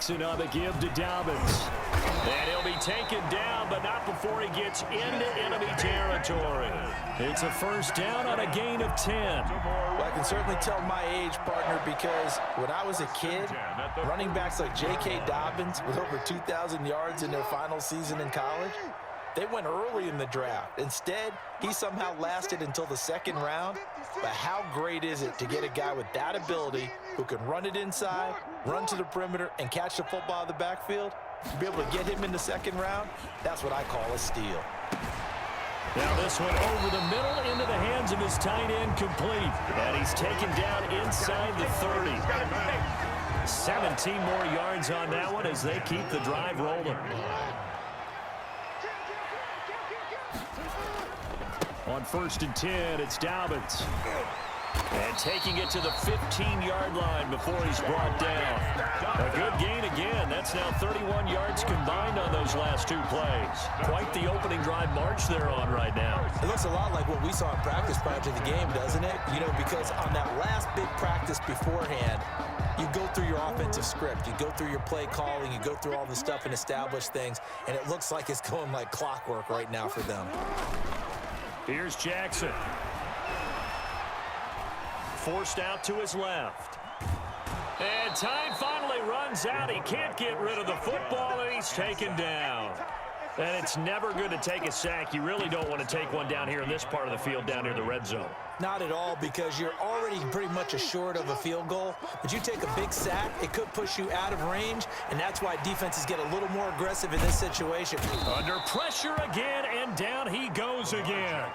Jackson on the give to Dobbins. And he'll be taken down, but not before he gets into enemy territory. It's a first down on a gain of 10. Well, I can certainly tell my age, partner, because when I was a kid, running backs like J.K. Dobbins with over 2,000 yards in their final season in college, they went early in the draft. Instead, he somehow lasted until the second round. But how great is it to get a guy with that ability who can run it inside, run to the perimeter, and catch the football in the backfield? To be able to get him in the second round, that's what I call a steal. Now this one over the middle into the hands of his tight end, complete. And he's taken down inside the 30. 17 more yards on that one as they keep the drive rolling. On 1st and 10, it's Dobbins. And taking it to the 15-yard line before he's brought down. A good gain again. That's now 31 yards combined on those last two plays. Quite the opening drive march they're on right now. It looks a lot like what we saw in practice prior to the game, doesn't it? You know, because on that last big practice beforehand, you go through your offensive script. You go through your play calling. You go through all the stuff and establish things. And it looks like it's going like clockwork right now for them. Here's Jackson. Forced out to his left. And time finally runs out. He can't get rid of the football, and he's taken down. And it's never good to take a sack. You really don't want to take one down here in this part of the field, down near the red zone. Not at all, because you're already pretty much assured of a field goal. But you take a big sack, it could push you out of range, and that's why defenses get a little more aggressive in this situation. Under pressure again, and down he goes again.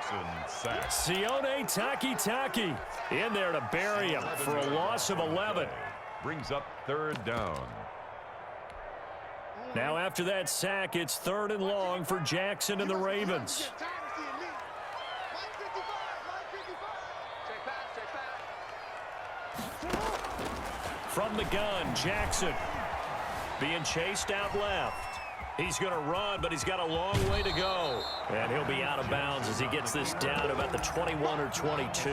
Sione Takitaki in there to bury him for a loss of 11. Brings up 3rd down. Now after that sack, it's 3rd and long for Jackson and the Ravens. From the gun, Jackson being chased out left. He's going to run, but he's got a long way to go. And he'll be out of bounds as he gets this down about the 21 or 22.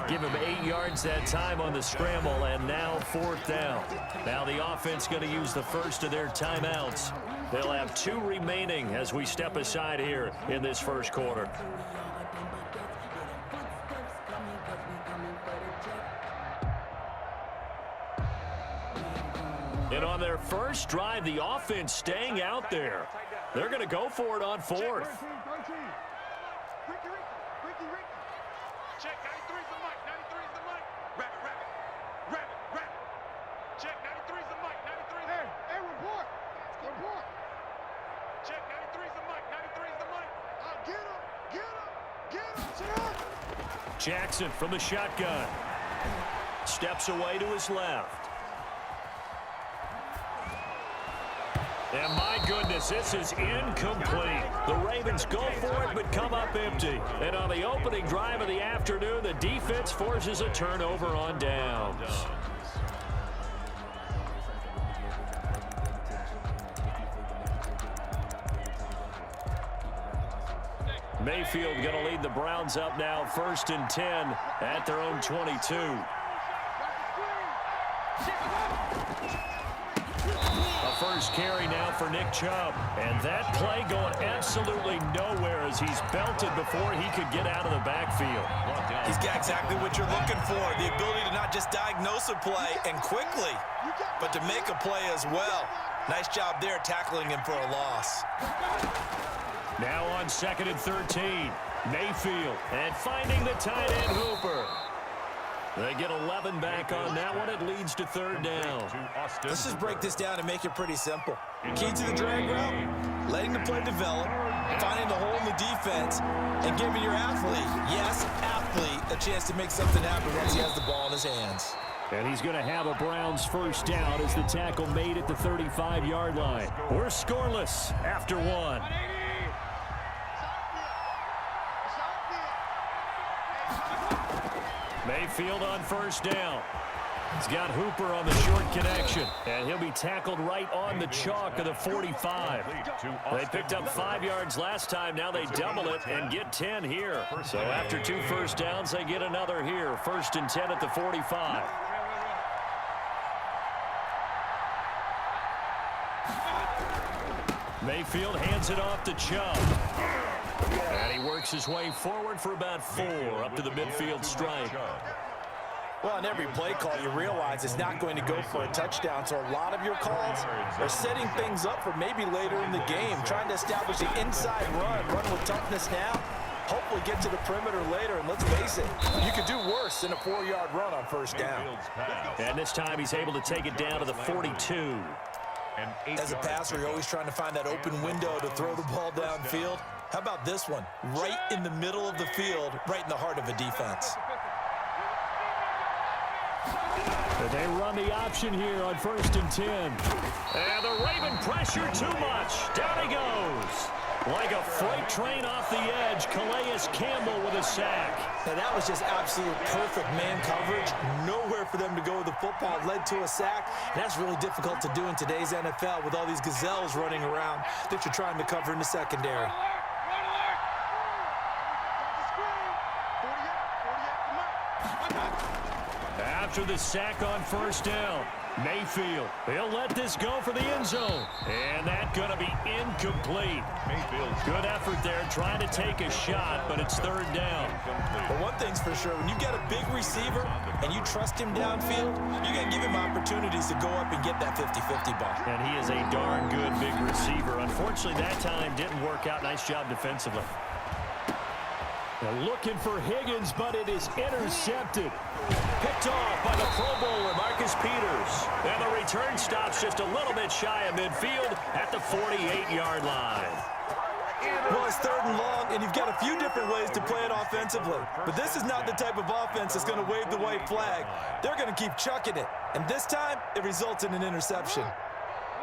Give him 8 yards that time on the scramble, and now 4th down. Now the offense going to use the first of their timeouts. They'll have 2 remaining as we step aside here in this first quarter. And on their first drive, the offense staying out there. They're going to go for it on 4th. Check 93's the mic. 93's the mic. Rabbit. Check 93's the mic. 93's the mic. Hey, report. Check 93's the mic. 93's the mic. Get him. Jackson from the shotgun. Steps away to his left. And my goodness, this is incomplete. The Ravens go for it, but come up empty. And on the opening drive of the afternoon, the defense forces a turnover on downs. Mayfield going to lead the Browns up now, 1st and 10 at their own 22. First carry now for Nick Chubb. And that play going absolutely nowhere as he's belted before he could get out of the backfield. He's got exactly what you're looking for, the ability to not just diagnose a play and quickly, but to make a play as well. Nice job there tackling him for a loss. Now on 2nd and 13, Mayfield, and finding the tight end Hooper. They get 11 back on that one. It leads to 3rd down. Let's just break this down and make it pretty simple. Key to the drag route, letting the play develop, finding the hole in the defense, and giving your athlete, yes, athlete, a chance to make something happen once he has the ball in his hands. And he's going to have a Browns first down as the tackle made at the 35-yard line. We're scoreless after 1. Mayfield on 1st down. He's got Hooper on the short connection, and he'll be tackled right on the chalk of the 45. They picked up 5 yards last time. Now they double it and get 10 here. So after 2 first downs, they get another here. 1st and 10 at the 45. Mayfield hands it off to Chubb. And he works his way forward for about 4 up to the midfield stripe. Well, on every play call, you realize it's not going to go for a touchdown, so a lot of your calls are setting things up for maybe later in the game, trying to establish an inside run with toughness now, hopefully get to the perimeter later, and let's face it, you could do worse than a 4-yard run on first down. And this time he's able to take it down to the 42. As a passer, you're always trying to find that open window to throw the ball downfield. How about this one? Right in the middle of the field, right in the heart of a defense. They run the option here on 1st and 10. And the Raven pressure too much. Down he goes. Like a freight train off the edge, Calais Campbell with a sack. Now that was just absolute perfect man coverage. Nowhere for them to go with the football. Led to a sack. And that's really difficult to do in today's NFL with all these gazelles running around that you're trying to cover in the secondary. After the sack on 1st down, Mayfield, he'll let this go for the end zone. And that's going to be incomplete. Mayfield's good effort there trying to take a shot, but it's 3rd down. But one thing's for sure, when you get a big receiver and you trust him downfield, you got to give him opportunities to go up and get that 50-50 ball. And he is a darn good big receiver. Unfortunately, that time didn't work out. Nice job defensively. They're looking for Higgins, but it is intercepted. Picked off by the Pro Bowler, Marcus Peters. And the return stops just a little bit shy of midfield at the 48-yard line. Well, it's 3rd and long, and you've got a few different ways to play it offensively. But this is not the type of offense that's going to wave the white flag. They're going to keep chucking it. And this time, it results in an interception.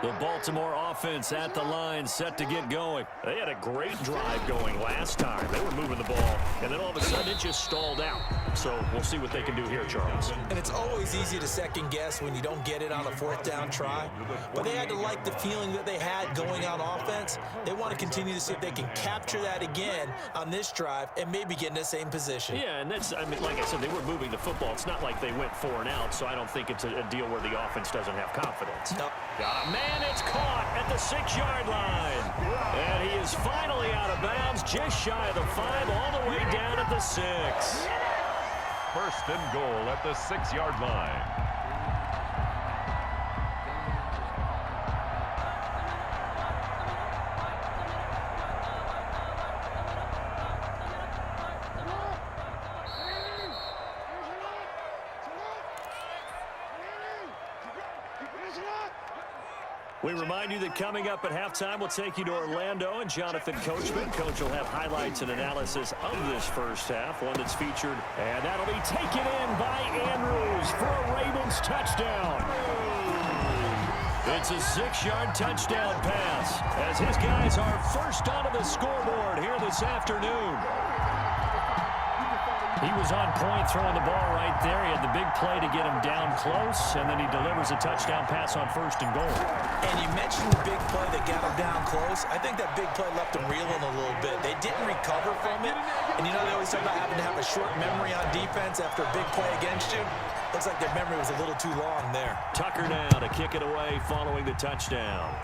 The Baltimore offense at the line, set to get going. They had a great drive going last time. They were moving the ball, and then all of a sudden it just stalled out. So we'll see what they can do here, Charles. And it's always easy to second guess when you don't get it on a 4th down try. But they had to like the feeling that they had going on offense. They want to continue to see if they can capture that again on this drive and maybe get in the same position. Yeah, and that's, I mean, like I said, they were moving the football. It's not like they went 4 and out, so I don't think it's a deal where the offense doesn't have confidence. No. Got a man. And it's caught at the 6-yard line. And he is finally out of bounds, just shy of the 5, all the way down at the 6. 1st and goal at the 6-yard line. We remind you that coming up at halftime, we'll take you to Orlando and Jonathan Coachman. Coach will have highlights and analysis of this first half, one that's featured. And that'll be taken in by Andrews for a Ravens touchdown. It's a 6-yard touchdown pass as his guys are first onto the scoreboard here this afternoon. He was on point throwing the ball right there. He had the big play to get him down close, and then he delivers a touchdown pass on 1st and goal. And you mentioned the big play that got him down close. I think that big play left him reeling a little bit. They didn't recover from it. And you know, they always talk about having to have a short memory on defense after a big play against you. Looks like their memory was a little too long there. Tucker now to kick it away following the touchdown.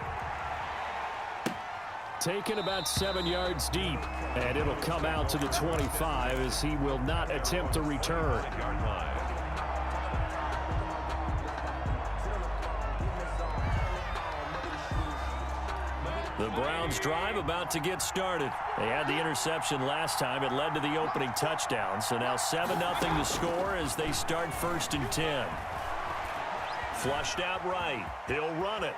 Taken about 7 yards deep, and it'll come out to the 25 as he will not attempt to return. The Browns drive about to get started. They had the interception last time. It led to the opening touchdown. So now 7-0 to score as they start 1st and 10. Flushed out right. He'll run it.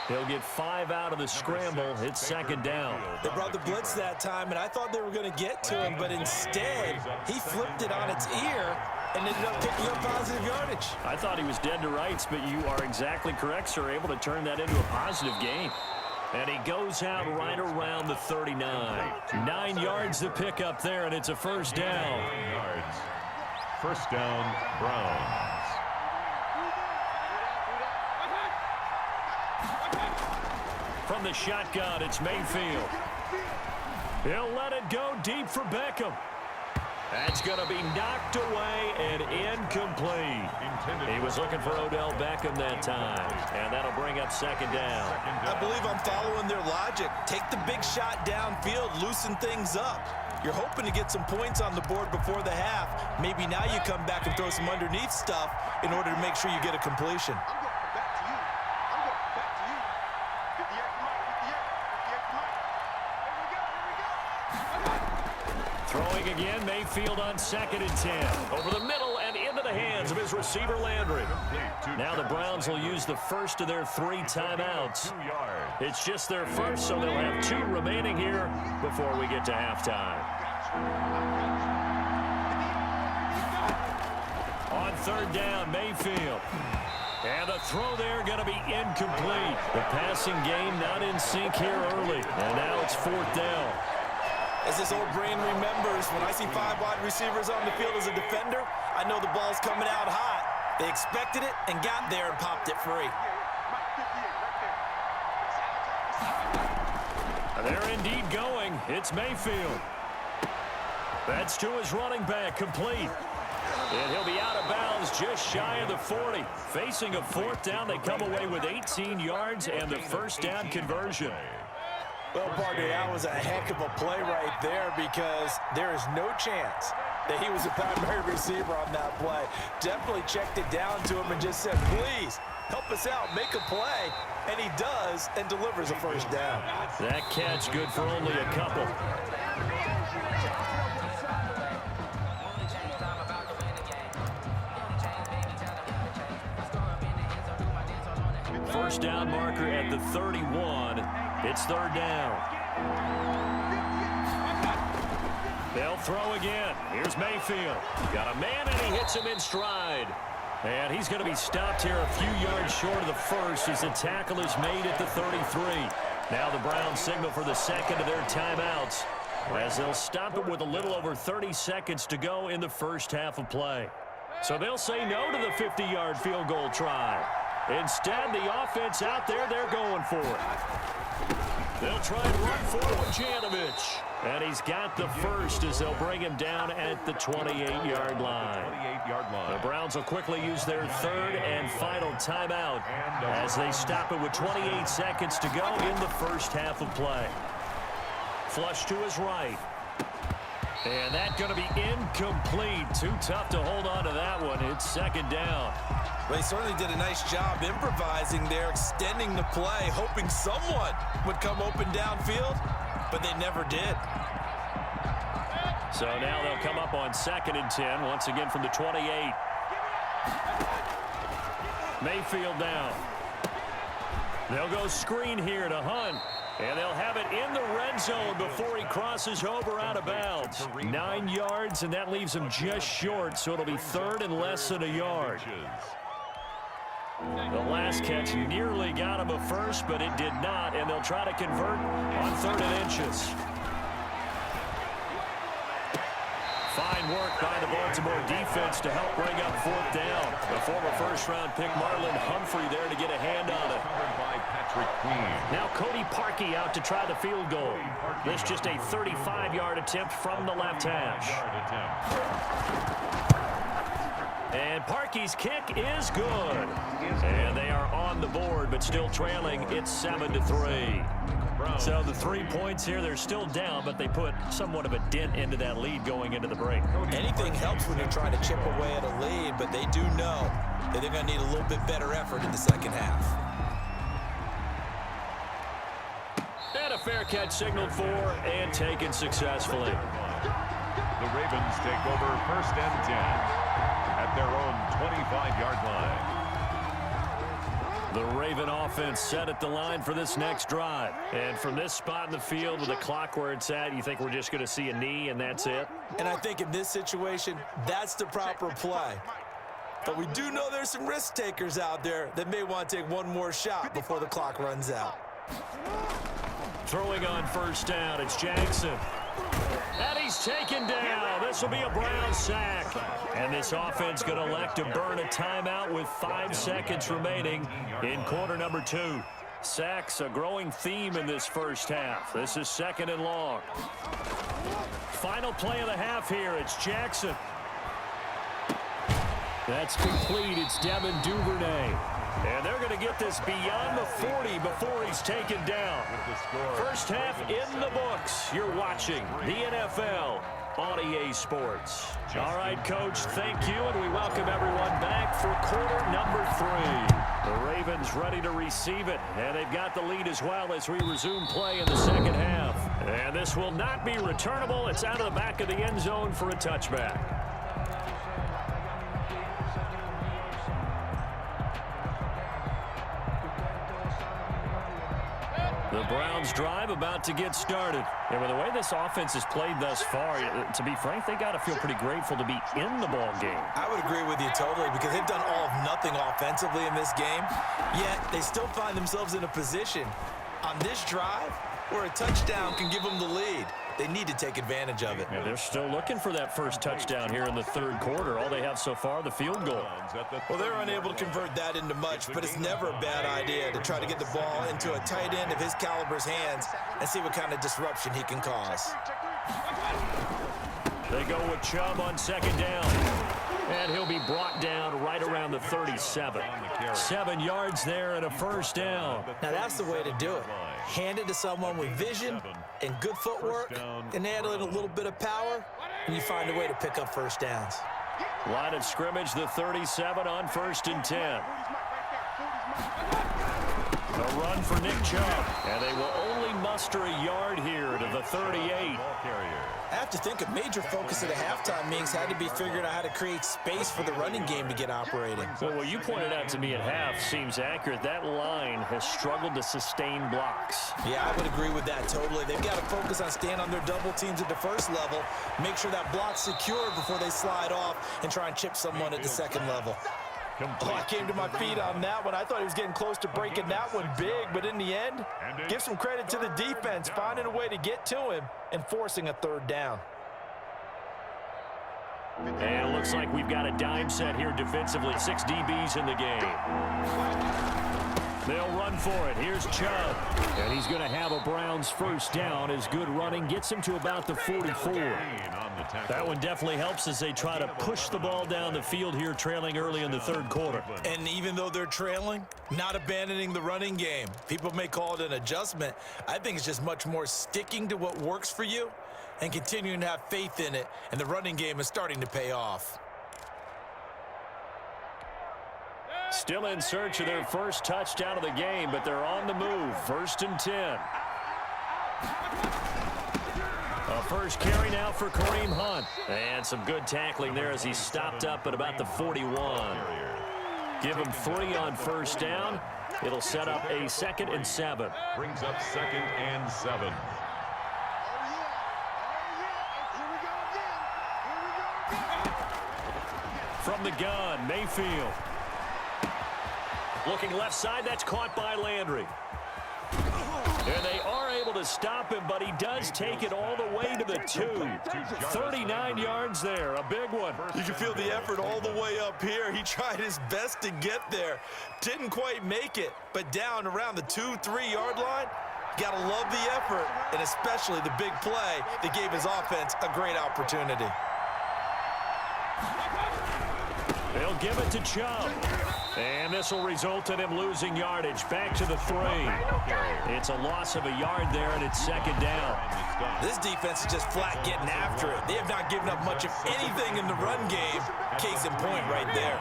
He'll get 5 out of the scramble. It's 2nd down. They brought the blitz that time, and I thought they were going to get to him, but instead, he flipped it on its ear and ended up picking up positive yardage. I thought he was dead to rights, but you are exactly correct, sir. Able to turn that into a positive gain. And he goes out right around the 39. 9 yards to pick up there, and it's a 1st down. 9 yards. 1st down, Browns. From the shotgun, it's Mayfield. He'll let it go deep for Beckham. That's going to be knocked away and incomplete. He was looking for Odell Beckham that time, and that'll bring up second down. I believe I'm following their logic. Take the big shot downfield, loosen things up. You're hoping to get some points on the board before the half. Maybe now you come back and throw some underneath stuff in order to make sure you get a completion. I'm going back to you. I'm going back to you. 58 Mike, 58 Mike. Here we go, here we go. Throwing again, Mayfield on 2nd and 10. Over the middle and into the hands of his receiver, Landry. Now the Browns will use the first of their 3 timeouts. It's just their first, so they'll have 2 remaining here before we get to halftime. On 3rd down, Mayfield. And the throw there going to be incomplete. The passing game not in sync here early. And now it's 4th down. As this old brain remembers, when I see 5 wide receivers on the field as a defender, I know the ball's coming out hot. They expected it and got there and popped it free. They're indeed going. It's Mayfield. That's to his running back, complete. And he'll be out of bounds just shy of the 40. Facing a 4th down, they come away with 18 yards and the first down conversion. Well, partner, that was a heck of a play right there because there is no chance that he was the primary receiver on that play. Definitely checked it down to him and just said, please, help us out, make a play. And he does and delivers a first down. That catch good for only a couple. First down marker at the 31. It's 3rd down. They'll throw again. Here's Mayfield. Got a man, and he hits him in stride. And he's going to be stopped here a few yards short of the first as the tackle is made at the 33. Now the Browns signal for the second of their timeouts as they'll stop it with a little over 30 seconds to go in the first half of play. So they'll say no to the 50-yard field goal try. Instead, the offense out there, they're going for it. They'll try and run forward Janovich. And he's got the first as they'll bring him down at the 28-yard line. The Browns will quickly use their 3rd and final timeout as they stop it with 28 seconds to go in the first half of play. Flush to his right. And that's going to be incomplete. Too tough to hold on to that one. It's 2nd down. They certainly did a nice job improvising there, extending the play, hoping someone would come open downfield, but they never did. So now they'll come up on 2nd and 10, once again from the 28. Mayfield down. They'll go screen here to Hunt. And they'll have it in the red zone before he crosses over out of bounds. 9 yards, and that leaves him just short, so it'll be 3rd and less than a yard. The last catch nearly got him a first, but it did not, and they'll try to convert on 3rd and inches. Fine work by the Baltimore defense to help bring up 4th down. The former first-round pick Marlon Humphrey there to get a hand on it. Now Cody Parkey out to try the field goal. This just a 35-yard attempt from the left hash. And Parkey's kick is good. And they are on the board, but still trailing. It's 7-3. So the 3 points here, they're still down, but they put somewhat of a dent into that lead going into the break. Anything helps when you're trying to chip away at a lead, but they do know that they're going to need a little bit better effort in the second half. And a fair catch signaled for and taken successfully. The Ravens take over 1st and 10 at their own 25-yard line. The Raven offense set at the line for this next drive. And from this spot in the field with the clock where it's at, you think we're just going to see a knee and that's it? And I think in this situation, that's the proper play. But we do know there's some risk takers out there that may want to take one more shot before the clock runs out. Throwing on 1st down, it's Jackson. And he's taken down. This will be a Brown sack. And this offense going to elect to burn a timeout with 5 seconds remaining in quarter number 2. Sacks a growing theme in this first half. This is 2nd and long. Final play of the half here. It's Jackson. That's complete. It's Devin Duvernay. And they're going to get this beyond the 40 before he's taken down. First half in the books. You're watching the NFL on EA Sports. All right, Coach, thank you, and we welcome everyone back for quarter number 3. The Ravens ready to receive it, and they've got the lead as well as we resume play in the second half. And this will not be returnable. It's out of the back of the end zone for a touchback. The Browns drive about to get started. And with the way this offense has played thus far, to be frank, they got to feel pretty grateful to be in the ball game. I would agree with you totally because they've done all of nothing offensively in this game, yet they still find themselves in a position on this drive where a touchdown can give them the lead. They need to take advantage of it. Yeah, they're still looking for that first touchdown here in the third quarter. All they have so far, the field goal. Well, they're unable to convert that into much, but it's never a bad idea to try to get the ball into a tight end of his caliber's hands and see what kind of disruption he can cause. They go with Chubb on second down. And he'll be brought down right around the 37. 7 yards there and a first down. Now that's the way to do it. Hand it to someone with vision and good footwork and add in a little bit of power, and you find a way to pick up first downs. Line of scrimmage, the 37 on 1st and 10. A run for Nick Chubb, and they will only muster a yard here to the 38. I have to think a major focus of the halftime meetings had to be figuring out how to create space for the running game to get operating. Well, what you pointed out to me at half seems accurate. That line has struggled to sustain blocks. Yeah, I would agree with that totally. They've got to focus on staying on their double teams at the first level, make sure that block's secure before they slide off and try and chip someone at the second level. Oh, I came to my feet on that one. I thought he was getting close to breaking that one big, but in the end, give some credit to the defense, finding a way to get to him and forcing a third down. And it looks like we've got a dime set here defensively. 6 DBs in the game. They'll run for it. Here's Chubb. And he's going to have a Browns first down. His good running gets him to about the 44. That one definitely helps as they try to push the ball down the field here, trailing early in the third quarter. And even though they're trailing, not abandoning the running game. People may call it an adjustment. I think it's just much more sticking to what works for you and continuing to have faith in it. And the running game is starting to pay off. Still in search of their first touchdown of the game, but they're on the move. 1st and 10. A first carry now for Kareem Hunt. And some good tackling there as he stopped up at about the 41. Give him 3 on first down. It'll set up a 2nd and 7. Brings up 2nd and 7. From the gun, Mayfield. Looking left side, that's caught by Landry. And they are able to stop him, but he does take it all the way to the 2. 39 yards there, a big one. You can feel the effort all the way up here. He tried his best to get there. Didn't quite make it, but down around the 2-3 yard line, gotta love the effort, and especially the big play that gave his offense a great opportunity. They'll give it to Chubb. And this will result in him losing yardage. Back to the 3. It's a loss of a yard there, and it's 2nd down. This defense is just flat getting after it. They have not given up much of anything in the run game. Case in point right there.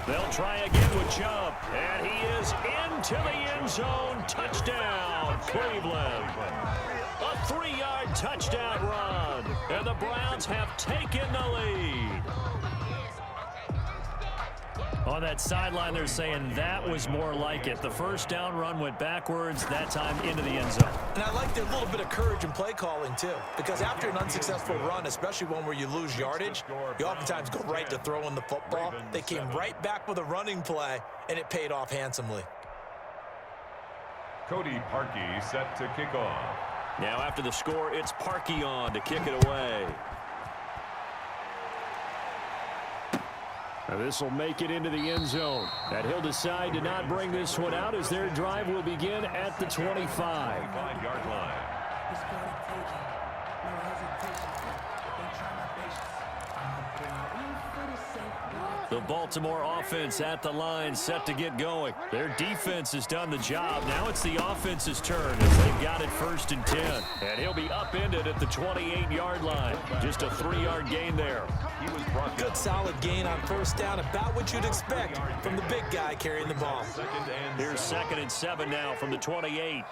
They'll try again with Chubb. And he is into the end zone. Touchdown, Cleveland. A 3-yard touchdown run. And the Browns have taken the lead. On that sideline, they're saying that was more like it. The first down run went backwards, that time into the end zone. And I liked a little bit of courage in play calling, too. Because after an unsuccessful run, especially one where you lose yardage, you oftentimes go right to throwing the football. They came right back with a running play, and it paid off handsomely. Cody Parkey set to kick off. Now after the score, it's Parkey on to kick it away. This will make it into the end zone. And he'll decide to not bring this one out as their drive will begin at the 25. 25-yard line. The Baltimore offense at the line, set to get going. Their defense has done the job. Now it's the offense's turn as they've got it 1st and 10. And he'll be upended at the 28-yard line. Just a 3-yard gain there. He was brought down. Good solid gain on 1st down, about what you'd expect from the big guy carrying the ball. Here's 2nd and 7 now from the 28.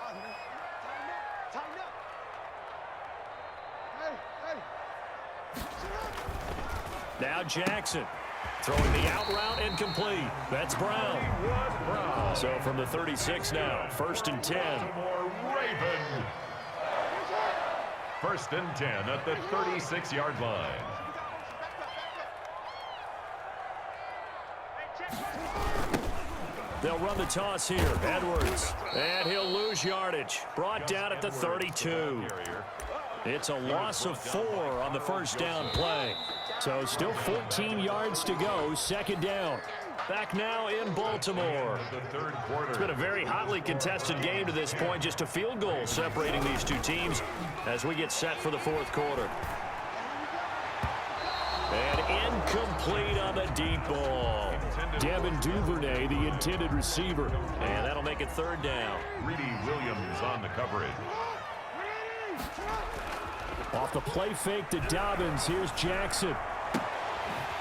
Now Jackson. Throwing the out route incomplete. That's Brown. So from the 36 now, 1st and 10. Raven. 1st and 10 at the 36-yard line. They'll run the toss here. Edwards. And he'll lose yardage. Brought down at the 32. It's a loss of 4 on the 1st down play. So still 14 yards to go, 2nd down. Back now in Baltimore. It's been a very hotly contested game to this point. Just a field goal separating these two teams as we get set for the 4th quarter. And incomplete on the deep ball. Devin Duvernay, the intended receiver. And that'll make it 3rd down. Greedy Williams on the coverage. Off the play fake to Dobbins, here's Jackson.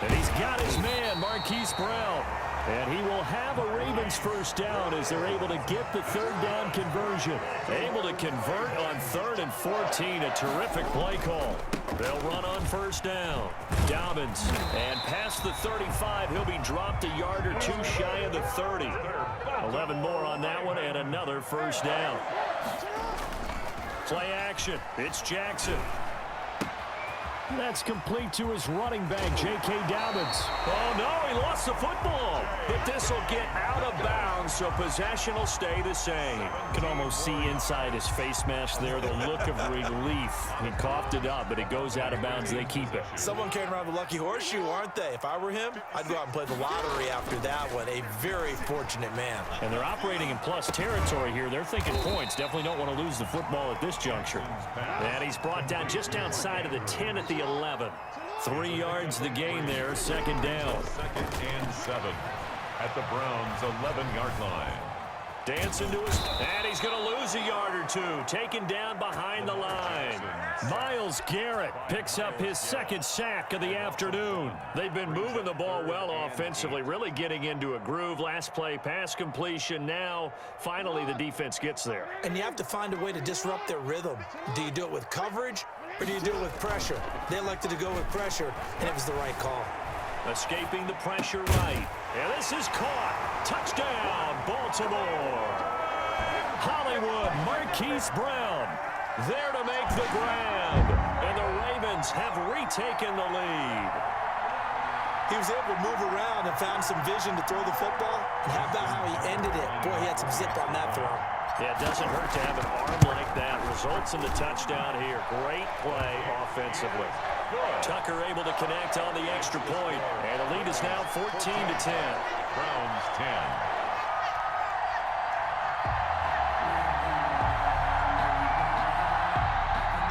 And he's got his man, Marquise Brown. And he will have a Ravens 1st down as they're able to get the 3rd down conversion. Able to convert on 3rd and 14, a terrific play call. They'll run on 1st down. Dobbins, and past the 35, he'll be dropped a yard or 2 shy of the 30. 11 more on that one, and another 1st down. Play action. It's Jackson. That's complete to his running back, J.K. Dobbins. Oh, no, he lost the football. But this will get out of bounds, so possession will stay the same. Can almost see inside his face mask there the look of relief. He coughed it up, but it goes out of bounds. They keep it. Someone carrying around the lucky horseshoe, aren't they? If I were him, I'd go out and play the lottery after that one. A very fortunate man. And they're operating in plus territory here. They're thinking points. Definitely don't want to lose the football at this juncture. And he's brought down just outside of the 10 at the 11. 3 yards the gain there, 2nd down. 2nd and 7 at the Browns' 11-yard line. Dancing to his, and he's going to lose a yard or 2. Taken down behind the line. Myles Garrett picks up his 2nd sack of the afternoon. They've been moving the ball well offensively, really getting into a groove. Last play, pass completion. Now, finally, the defense gets there. And you have to find a way to disrupt their rhythm. Do you do it with coverage, or do you do it with pressure? They elected to go with pressure, and it was the right call. Escaping the pressure right. And this is caught. Touchdown, Baltimore. Hollywood, Marquise Brown there to make the grab. And the Ravens have retaken the lead. He was able to move around and found some vision to throw the football. And how about how he ended it? Boy, he had some zip on that throw. Yeah, it doesn't hurt to have an arm like that. Results in the touchdown here. Great play offensively. Tucker able to connect on the extra point. And the lead is now 14-10. Browns 10.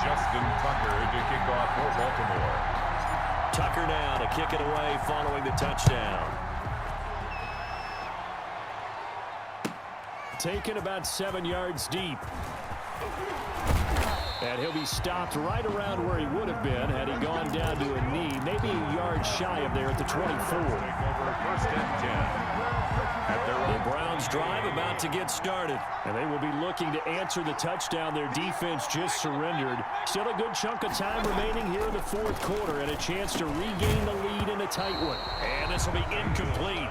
Justin Tucker to kick off for Baltimore. Tucker now to kick it away following the touchdown. Taken about 7 yards deep. And he'll be stopped right around where he would have been had he gone down to a knee, maybe a yard shy of there at the 24. First and 10. The Browns drive about to get started, and they will be looking to answer the touchdown their defense just surrendered. Still a good chunk of time remaining here in the 4th quarter and a chance to regain the lead in a tight one. And this will be incomplete.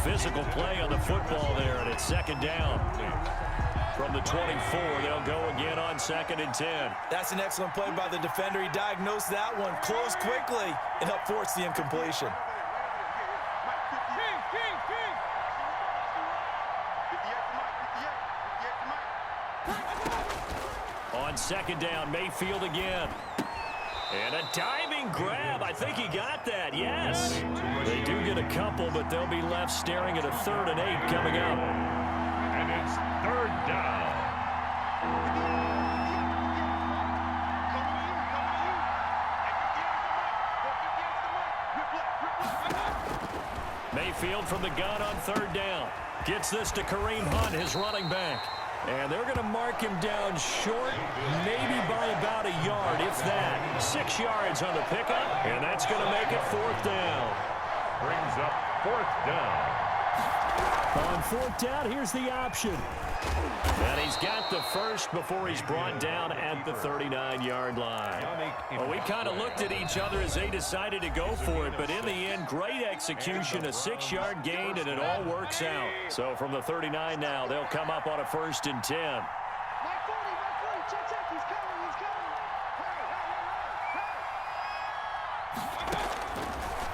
Physical play on the football there, and it's 2nd down. From the 24, they'll go again on 2nd and 10. That's an excellent play by the defender. He diagnosed that one, closed quickly, and helped force the incompletion. On 2nd down, Mayfield again. And a diving grab. I think he got that, yes. They do get a couple, but they'll be left staring at a 3rd and 8 coming up. And it's 3rd down. Mayfield from the gun on 3rd down. Gets this to Kareem Hunt, his running back. And they're going to mark him down short, maybe by about a yard, if that. 6 yards on the pickup, and that's going to make it 4th down. Brings up 4th down. On 4th down, here's the option. And he's got the first before he's brought down at the 39-yard line. Well, we kind of looked at each other as they decided to go for it, but in the end, great execution, a 6-yard gain, and it all works out. So from the 39 now, they'll come up on a 1st and 10. Mike 40, check, he's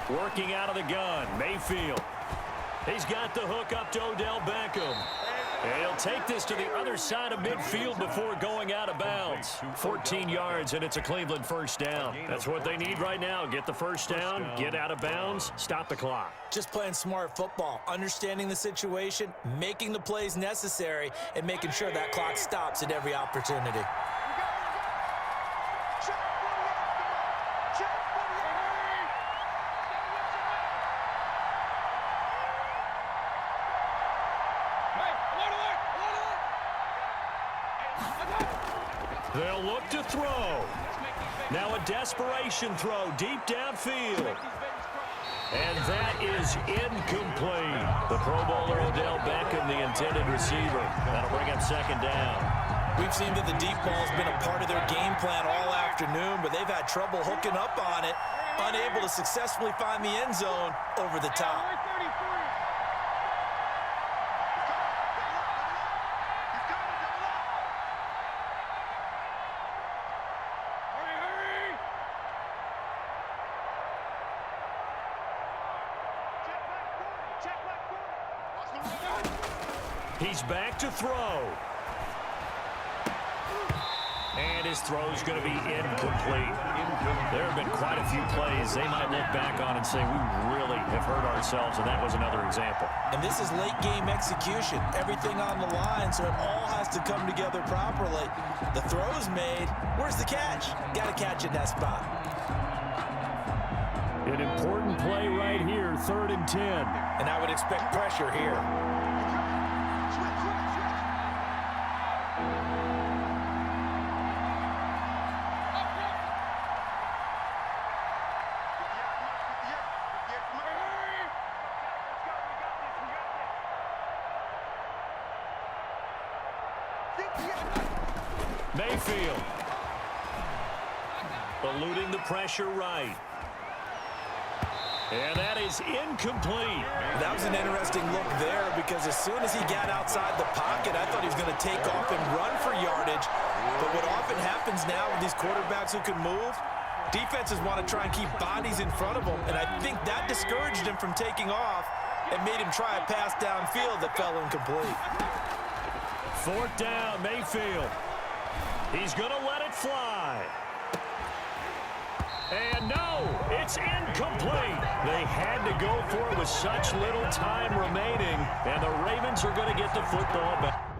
coming. Working out of the gun, Mayfield. He's got the hook up to Odell Beckham. And he'll take this to the other side of midfield before going out of bounds. 14 yards, and it's a Cleveland 1st down. That's what they need right now. Get the 1st down, get out of bounds, stop the clock. Just playing smart football, understanding the situation, making the plays necessary, and making sure that clock stops at every opportunity. They'll look to throw. Now a desperation throw deep downfield. And that is incomplete. The Pro Bowler Odell Beckham, the intended receiver. That'll bring up 2nd down. We've seen that the deep ball's been a part of their game plan all afternoon, but they've had trouble hooking up on it, unable to successfully find the end zone over the top. He's back to throw. And his throw's going to be incomplete. There have been quite a few plays they might look back on and say, we really have hurt ourselves, and that was another example. And this is late game execution. Everything on the line, so it all has to come together properly. The throw's made. Where's the catch? Got to catch in that spot. An important play right here, 3rd and 10. And I would expect pressure here. Mayfield eluding the pressure right. And that is incomplete. That was an interesting look there because as soon as he got outside the pocket, I thought he was going to take off and run for yardage. But what often happens now with these quarterbacks who can move, defenses want to try and keep bodies in front of them, and I think that discouraged him from taking off and made him try a pass downfield that fell incomplete. 4th down, Mayfield. He's going to let it fly. And no, it's incomplete. They had to go for it with such little time remaining, and the Ravens are going to get the football back.